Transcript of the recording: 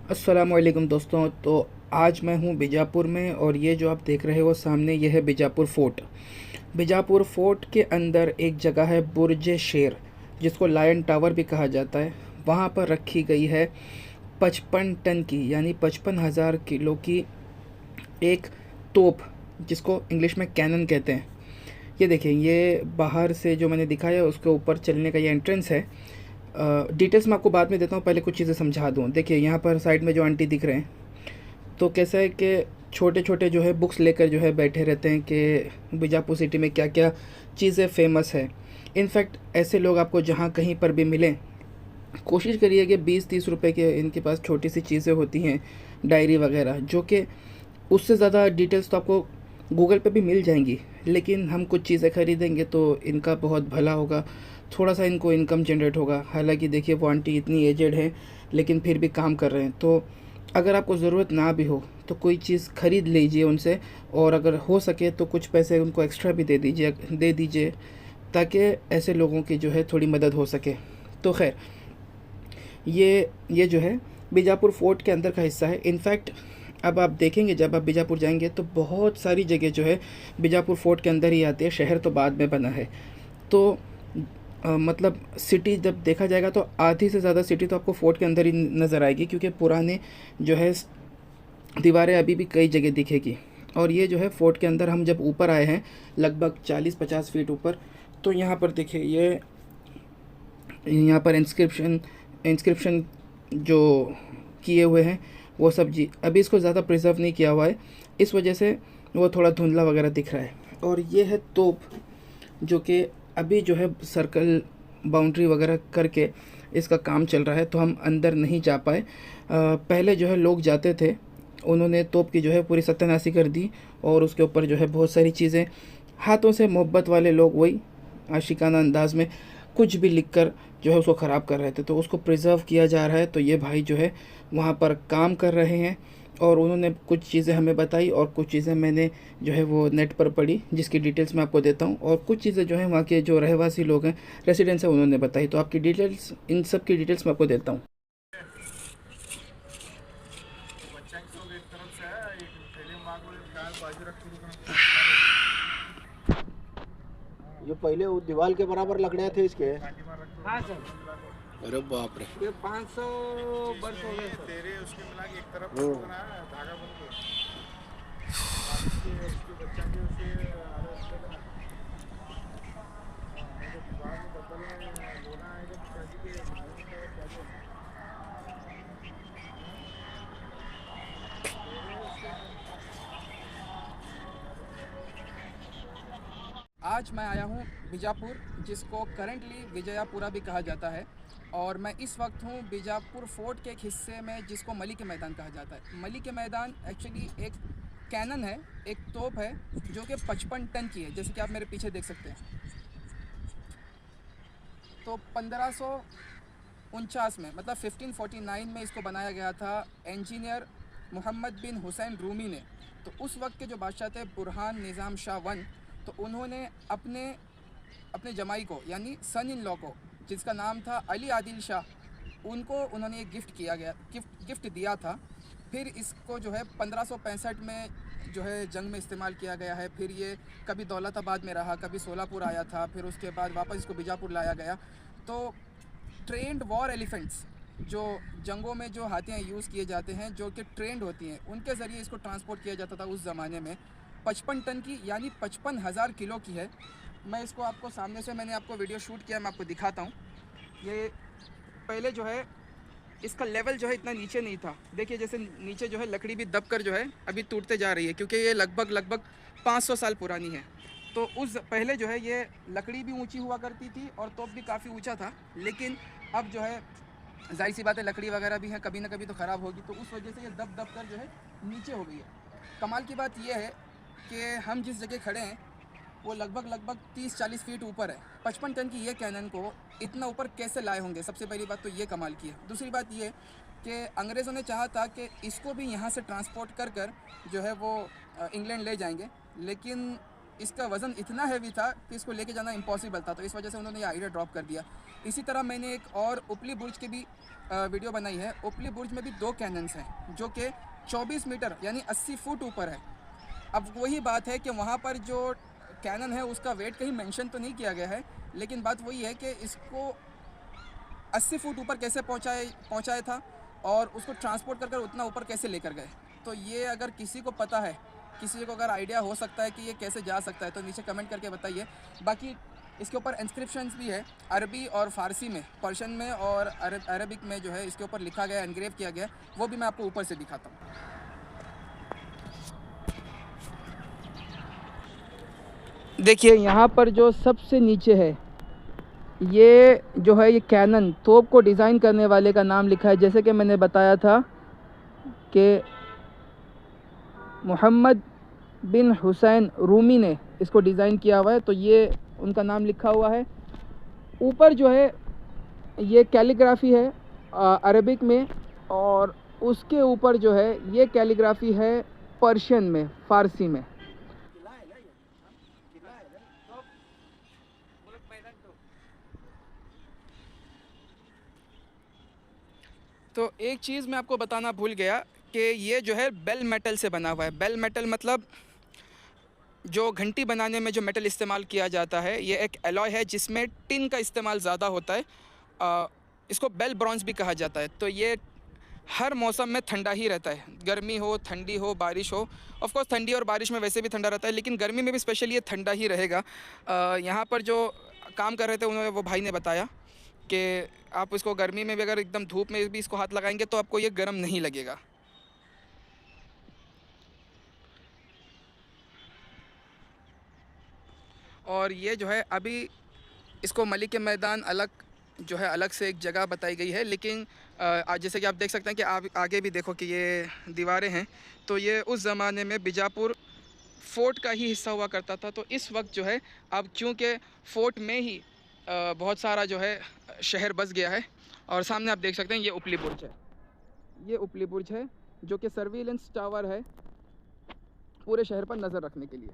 अस्सलामुअलैकुम दोस्तों। तो आज मैं हूँ बीजापुर में और ये जो आप देख रहे हो सामने ये है बीजापुर फोर्ट। बीजापुर फोर्ट के अंदर एक जगह है बुर्ज शेर, जिसको लायन टावर भी कहा जाता है। वहाँ पर रखी गई है 55 टन की यानी 55,000 किलो की एक तोप, जिसको इंग्लिश में कैनन कहते हैं। ये देखिए, ये बाहर से जो मैंने दिखाया उसके ऊपर चलने का ये एंट्रेंस है। डिटेल्स मैं आपको बाद में देता हूँ, पहले कुछ चीज़ें समझा दूँ। देखिए यहाँ पर साइड में जो आंटी दिख रहे हैं, तो कैसा है कि छोटे छोटे जो है बुक्स लेकर जो है बैठे रहते हैं कि बीजापुर सिटी में क्या क्या चीज़ें फेमस है। इनफैक्ट ऐसे लोग आपको जहाँ कहीं पर भी मिलें, कोशिश करिए कि 20-30 रुपए के इनके पास छोटी सी चीज़ें होती हैं, डायरी वगैरह, जो कि उससे ज़्यादा डिटेल्स तो आपको गूगल पे भी मिल जाएंगी। लेकिन हम कुछ चीज़ें खरीदेंगे तो इनका बहुत भला होगा, थोड़ा सा इनको इनकम जनरेट होगा। हालांकि देखिए वो आंटी इतनी एजेड हैं लेकिन फिर भी काम कर रहे हैं। तो अगर आपको ज़रूरत ना भी हो तो कोई चीज़ ख़रीद लीजिए उनसे, और अगर हो सके तो कुछ पैसे उनको एक्स्ट्रा भी दे दीजिए ताकि ऐसे लोगों की जो है थोड़ी मदद हो सके। तो खैर, ये जो है बीजापुर फोर्ट के अंदर का हिस्सा है। इनफैक्ट अब आप देखेंगे जब आप बीजापुर जाएंगे तो बहुत सारी जगह जो है बीजापुर फोर्ट के अंदर ही आती है। शहर तो बाद में बना है। तो मतलब सिटी जब देखा जाएगा तो आधी से ज़्यादा सिटी तो आपको फोर्ट के अंदर ही नज़र आएगी, क्योंकि पुराने जो है दीवारें अभी भी कई जगह दिखेगी। और ये जो है फोर्ट के अंदर हम जब ऊपर आए हैं लगभग 40-50 फीट ऊपर, तो यहाँ पर देखिए ये यहाँ पर इंस्क्रिप्शन जो किए हुए हैं वो सब जी अभी इसको ज़्यादा प्रिजर्व नहीं किया हुआ है, इस वजह से वो थोड़ा धुंधला वगैरह दिख रहा है। और ये है तोप, जो कि अभी जो है सर्कल बाउंड्री वगैरह करके इसका काम चल रहा है, तो हम अंदर नहीं जा पाए। पहले जो है लोग जाते थे, उन्होंने तोप की जो है पूरी सत्यानाशी कर दी और उसके ऊपर जो है बहुत सारी चीज़ें हाथों से, मोहब्बत वाले लोग वही आशिकाना अंदाज में कुछ भी लिखकर जो है उसको ख़राब कर रहे थे। तो उसको प्रिजर्व किया जा रहा है। तो ये भाई जो है वहाँ पर काम कर रहे हैं और उन्होंने कुछ चीज़ें हमें बताई और कुछ चीज़ें मैंने जो है वो नेट पर पढ़ी, जिसकी डिटेल्स मैं आपको देता हूँ। और कुछ चीज़ें जो है वहाँ के जो रहवासी लोग हैं, रेसिडेंट्स हैं, उन्होंने बताई। तो आपकी डिटेल्स, इन सब की डिटेल्स मैं आपको देता हूँ। ये पहले वो दीवार के बराबर लकड़ियाँ थे इसके। हाँ सर, अरे बाप रे। ये 500 वर्ष हो गए सर। तेरे उसके मिला के एक तरफ हम्म। बना है धागा बन के बाकी उसके बच्चा के उसके आगे उसके बना तो दीवार में बदल में लोना है जब शादी के मालूम नहीं था क्या क्या आज मैं आया हूँ बीजापुर, जिसको करेंटली विजयपुरा भी कहा जाता है। और मैं इस वक्त हूँ बीजापुर फोर्ट के एक हिस्से में जिसको मली के मैदान कहा जाता है। मली के मैदान एक्चुअली एक कैनन है, एक तोप है जो कि 55 टन की है, जैसे कि आप मेरे पीछे देख सकते हैं। तो 1549 में, मतलब 1549 में इसको बनाया गया था इंजीनियर मोहम्मद बिन हुसैन रूमी ने। तो उस वक्त के जो बादशाह थे बुरहान निज़ाम शाह वन, तो उन्होंने अपने अपने जमाई को यानी सन इन लॉ को, जिसका नाम था अली आदिल शाह, उनको उन्होंने एक गिफ्ट दिया था। फिर इसको जो है 1565 में जो है जंग में इस्तेमाल किया गया है। फिर ये कभी दौलताबाद में रहा, कभी सोलापुर आया था, फिर उसके बाद वापस इसको बीजापुर लाया गया। तो ट्रेंड वॉर एलिफेंट्स, जो जंगों में जो हाथियाँ यूज़ किए जाते हैं, जो कि ट्रेंड होती हैं, उनके ज़रिए इसको ट्रांसपोर्ट किया जाता था उस ज़माने में। 55 टन की यानी 55,000 किलो की है। मैं इसको आपको सामने से, मैंने आपको वीडियो शूट किया, मैं आपको दिखाता हूँ। ये पहले जो है इसका लेवल जो है इतना नीचे नहीं था। देखिए जैसे नीचे जो है लकड़ी भी दब कर जो है अभी टूटते जा रही है, क्योंकि ये लगभग 500 साल पुरानी है। तो उस पहले जो है ये लकड़ी भी ऊंची हुआ करती थी और तोप भी काफ़ी ऊंचा था। लेकिन अब जो है जाहिर सी बात है, लकड़ी वगैरह भी है, कभी ना कभी तो ख़राब होगी, तो उस वजह से ये दब दब कर जो है नीचे हो गई है। कमाल की बात यह है कि हम जिस जगह खड़े हैं वो लगभग 30-40 फीट ऊपर है। 55 टन की ये कैनन को इतना ऊपर कैसे लाए होंगे, सबसे पहली बात तो ये कमाल की है। दूसरी बात ये कि अंग्रेज़ों ने चाहा था कि इसको भी यहाँ से ट्रांसपोर्ट कर जो है वो इंग्लैंड ले जाएंगे, लेकिन इसका वज़न इतना हैवी था कि इसको लेके जाना इम्पॉसिबल था, तो इस वजह से उन्होंने ये आइडिया ड्रॉप कर दिया। इसी तरह मैंने एक और उपली बुर्ज की भी वीडियो बनाई है। उपली बुर्ज में भी 2 कैनन्स हैं जो कि 24 मीटर यानी 80 फुट ऊपर है। अब वही बात है कि वहाँ पर जो कैनन है उसका वेट कहीं मेंशन तो नहीं किया गया है, लेकिन बात वही है कि इसको 80 फुट ऊपर कैसे पहुँचाया था और उसको ट्रांसपोर्ट कर उतना ऊपर कैसे लेकर गए। तो ये अगर किसी को पता है, किसी को अगर आइडिया हो सकता है कि ये कैसे जा सकता है, तो नीचे कमेंट करके बताइए। बाकी इसके ऊपर इंस्क्रिप्शंस भी है अरबी और फ़ारसी में, पर्शियन में और अरबिक में जो है इसके ऊपर लिखा गया, एनग्रेव किया गया, वो भी मैं आपको ऊपर से दिखाता हूँ। देखिए यहाँ पर जो सबसे नीचे है ये जो है ये कैनन तोप को डिज़ाइन करने वाले का नाम लिखा है। जैसे कि मैंने बताया था कि मोहम्मद बिन हुसैन रूमी ने इसको डिज़ाइन किया हुआ है, तो ये उनका नाम लिखा हुआ है। ऊपर जो है ये कैलीग्राफी है अरबिक में, और उसके ऊपर जो है ये कैलीग्राफी है पर्शियन में, फ़ारसी में। तो एक चीज़ मैं आपको बताना भूल गया कि ये जो है बेल मेटल से बना हुआ है। बेल मेटल मतलब जो घंटी बनाने में जो मेटल इस्तेमाल किया जाता है, ये एक एलॉय है जिसमें टिन का इस्तेमाल ज़्यादा होता है। इसको बेल ब्रॉन्ज भी कहा जाता है। तो ये हर मौसम में ठंडा ही रहता है, गर्मी हो, ठंडी हो, बारिश हो। ऑफ कोर्स ठंडी और बारिश में वैसे भी ठंडा रहता है, लेकिन गर्मी में भी स्पेशली ये ठंडा ही रहेगा। यहाँ पर जो काम कर रहे थे उन्होंने, वो भाई ने बताया कि आप इसको गर्मी में भी अगर एकदम धूप में भी इसको हाथ लगाएंगे तो आपको ये गर्म नहीं लगेगा। और ये जो है अभी इसको मलिक के मैदान अलग जो है अलग से एक जगह बताई गई है, लेकिन आज जैसे कि आप देख सकते हैं कि आप आगे भी देखो कि ये दीवारें हैं, तो ये उस ज़माने में बीजापुर फ़ोर्ट का ही हिस्सा हुआ करता था। तो इस वक्त जो है अब चूँकि फ़ोर्ट में ही बहुत सारा जो है शहर बस गया है। और सामने आप देख सकते हैं ये उपली बुर्ज है, ये उपली बुर्ज है जो कि सर्विलेंस टावर है पूरे शहर पर नज़र रखने के लिए।